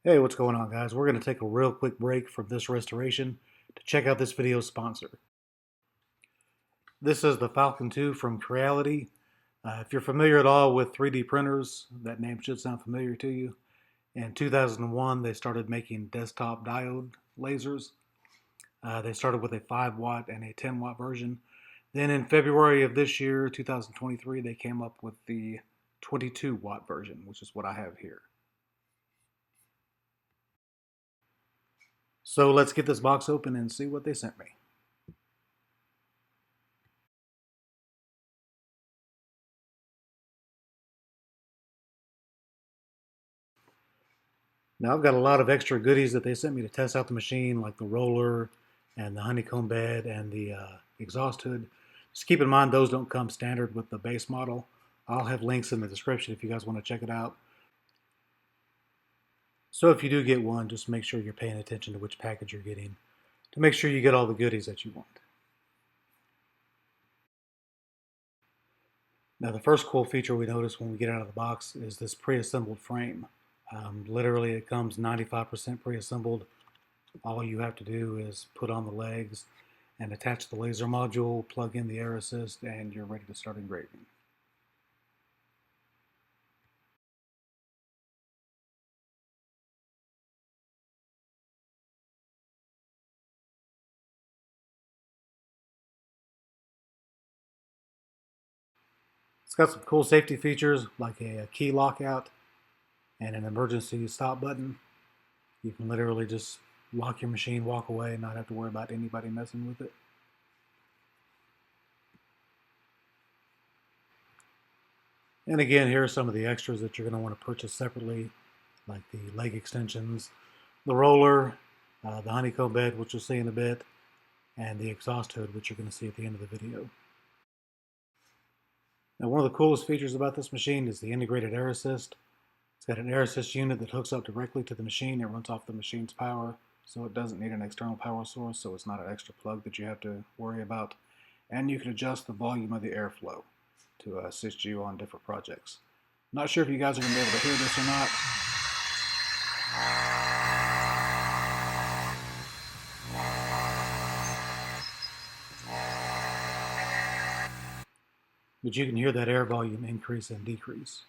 Hey, what's going on, guys? We're going to take a real quick break from this restoration to check out this video's sponsor. This is the Falcon 2 from Creality. If you're familiar at all with 3D printers, that name should sound familiar to you. In 2001, they started making desktop diode lasers. They started with a 5 watt and a 10 watt version. Then in February of this year, 2023, they came up with the 22 watt version, which is what I have here. So let's get this box open and see what they sent me. Now I've got a lot of extra goodies that they sent me to test out the machine, like the roller and the honeycomb bed and the exhaust hood. Just keep in mind those don't come standard with the base model. I'll have links in the description if you guys want to check it out. So if you do get one, just make sure you're paying attention to which package you're getting to make sure you get all the goodies that you want. Now the first cool feature we notice when we get out of the box is this pre-assembled frame. Literally it comes 95% pre-assembled. All you have to do is put on the legs and attach the laser module, plug in the air assist, and you're ready to start engraving. It's got some cool safety features like a key lockout and an emergency stop button. You can literally just lock your machine, walk away, and not have to worry about anybody messing with it. And again, here are some of the extras that you're going to want to purchase separately, like the leg extensions, the roller, the honeycomb bed, which you'll see in a bit, and the exhaust hood, which you're going to see at the end of the video. Now, one of the coolest features about this machine is the integrated air assist. It's got an air assist unit that hooks up directly to the machine. It runs off the machine's power, so it doesn't need an external power source, so it's not an extra plug that you have to worry about. And you can adjust the volume of the airflow to assist you on different projects. Not sure if you guys are going to be able to hear this or not. But you can hear that air volume increase and decrease.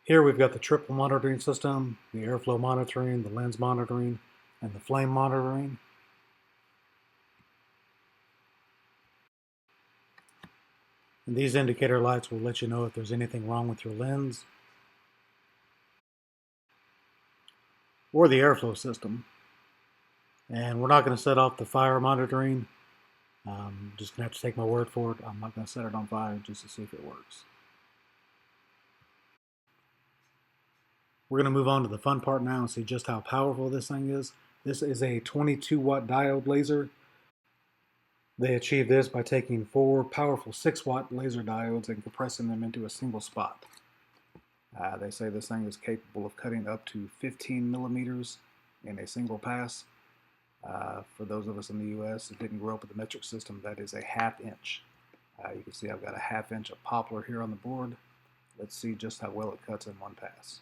Here we've got the triple monitoring system, the airflow monitoring, the lens monitoring, and the flame monitoring. And these indicator lights will let you know if there's anything wrong with your lens or the airflow system. And we're not going to set off the fire monitoring. Just going to have to take my word for it. I'm not going to set it on fire just to see if it works. We're going to move on to the fun part now and see just how powerful this thing is. This is a 22 watt diode laser. They achieve this by taking 4 powerful 6 watt laser diodes and compressing them into a single spot. They say this thing is capable of cutting up to 15 millimeters in a single pass. For those of us in the US that didn't grow up with the metric system, that is a ½ inch. You can see I've got a ½ inch of poplar here on the board. Let's see just how well it cuts in one pass.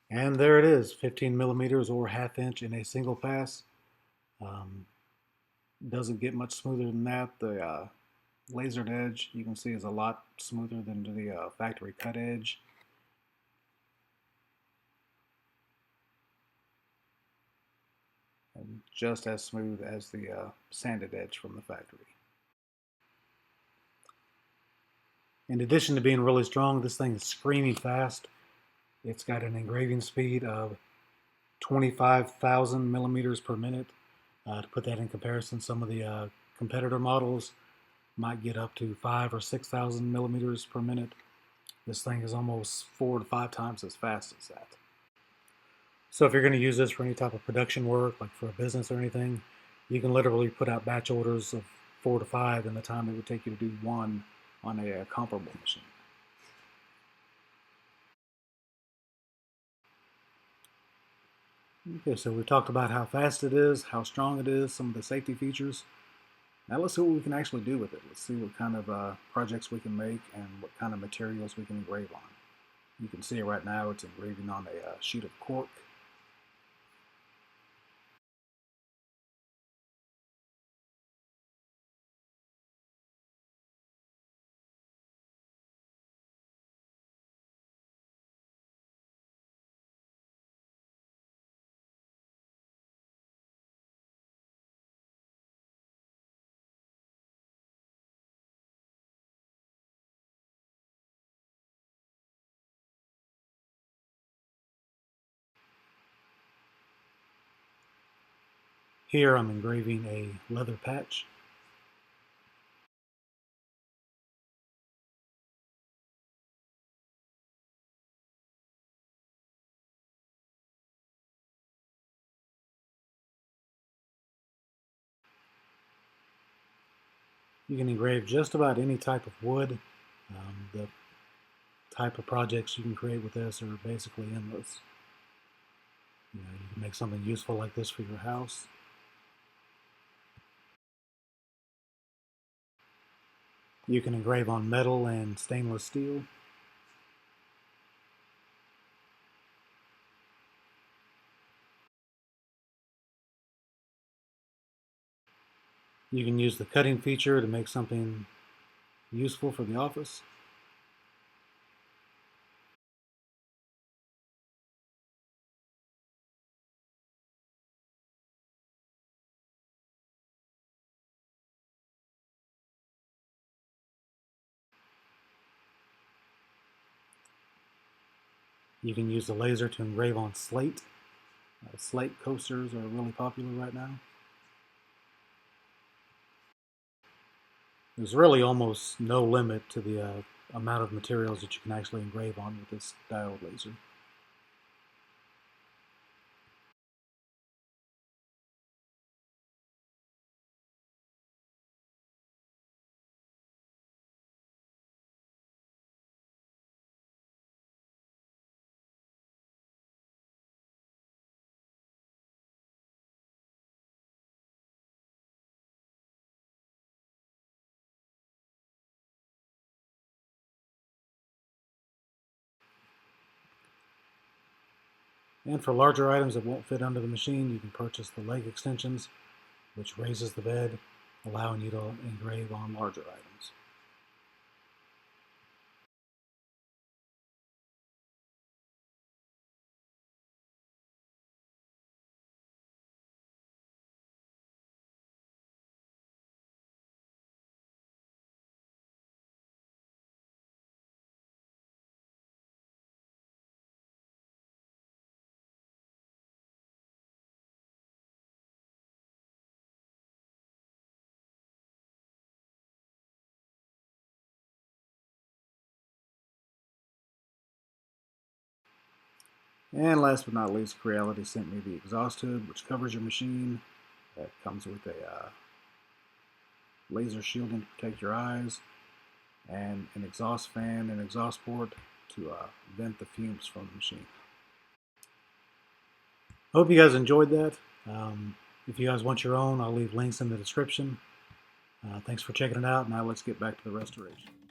And there it is, 15 millimeters or ½ inch in a single pass. Doesn't get much smoother than that. The lasered edge, you can see, is a lot smoother than the factory cut edge. And just as smooth as the sanded edge from the factory. In addition to being really strong, this thing is screaming fast. It's got an engraving speed of 25,000 millimeters per minute. To put that in comparison, some of the competitor models might get up to 5,000 or 6,000 millimeters per minute. This thing is almost 4 to 5 times as fast as that. So if you're going to use this for any type of production work, like for a business or anything, you can literally put out batch orders of 4 to 5 in the time it would take you to do one on a comparable machine. Okay, so we've talked about how fast it is, how strong it is, some of the safety features. Now let's see what we can actually do with it. Let's see what kind of projects we can make and what kind of materials we can engrave on. You can see it right now, it's engraving on a sheet of cork. Here I'm engraving a leather patch. You can engrave just about any type of wood. The type of projects you can create with this are basically endless. You can make something useful like this for your house. You can engrave on metal and stainless steel. You can use the cutting feature to make something useful for the office. You can use the laser to engrave on slate. Slate coasters are really popular right now. There's really almost no limit to the amount of materials that you can actually engrave on with this diode laser. And for larger items that won't fit under the machine, you can purchase the leg extensions, which raises the bed, allowing you to engrave on larger items. And last but not least, Creality sent me the exhaust hood, which covers your machine. It comes with a laser shielding to protect your eyes, and an exhaust fan and exhaust port to vent the fumes from the machine. Hope you guys enjoyed that. If you guys want your own, I'll leave links in the description. Thanks for checking it out. Now let's get back to the restoration.